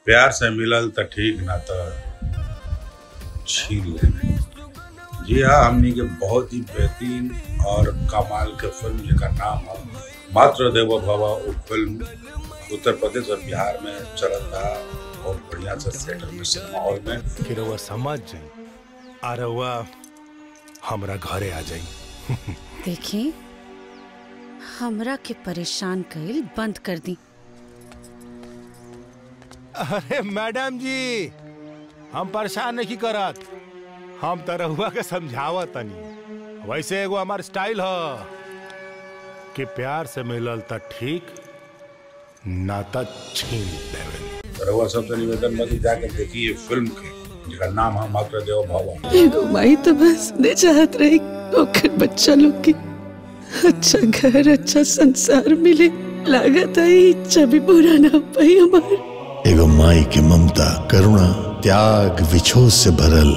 प्यार से मिलल त ठीक ना तो छीन लेने। जी हाँ, हमनी के बहुत ही बेहतरीन और कमाल के फिल्म जिसका नाम है मातृ देवो भव। वो फिल्म उत्तर प्रदेश और बिहार में चलत था और बढ़िया से थिएटर में सिनेमा हॉल में। फिर वो समझ जाई और वो हमरा घरे आ जाई। देखी हमरा के परेशान कइल बंद कर दी। अरे मैडम जी, हम परेशान नहीं करत, हम तो रहुआ के समझावत तनी। वैसे एगो हमार स्टाइल है कि प्यार से मिलल त ठीक ना त छीन लेवे। रहुआ सबसे निवेदन बा कि जाकर देखिए फिल्म के जिसका नाम है मातृ देवो भव। एगो माई तो बस दे चाहत रही ओकर बच्चा लोग के अच्छा घर अच्छा संसार मिले। लागत है इच्छा भी पूरा ना हो पाई हमार। एगो माई के ममता, करुणा, त्याग, विछोह से भरल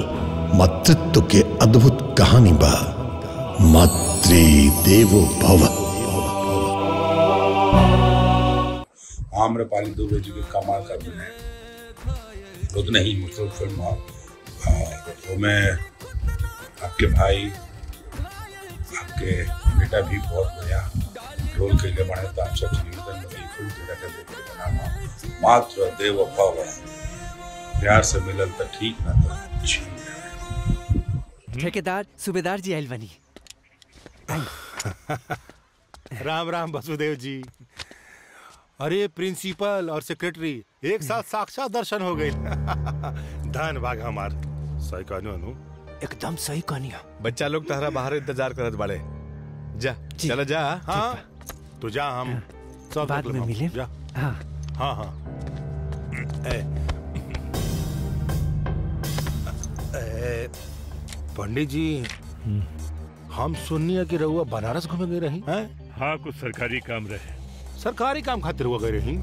मातृत्व के अद्भुत कहानी बा मातृ देवो भव। आम्रपाली दुबे जी के कमाल का गुण है, उतने ही मतलब फिल्म वो में आपके भाई आपके बेटा भी बहुत बढ़िया रोल के लिए बने। तो आप सबसे निवेदन बनी फिल्म का नाम है मातृ देवो भव। प्यार से मिलल तो ठीक ना तो छीन लेवे। ठेकेदार सूबेदार जी आइल बनी। राम राम वसुदेव जी। अरे प्रिंसिपल और सेक्रेटरी एक साथ साक्षात दर्शन हो गए। धन भाग हमार। सही कहनी अनु, एकदम सही कहनी। बच्चा लोग तहरा बाहर इंतजार करत बाड़े। जा चला जा। हाँ तो जा, हम सब बाद में मिले। जा। हाँ हाँ हाँ। पंडित जी, हम सुनिए कि रहुआ बनारस घूमे गए रही हैं? हाँ, कुछ सरकारी काम रहे। सरकारी काम खातिर हुआ गए रही?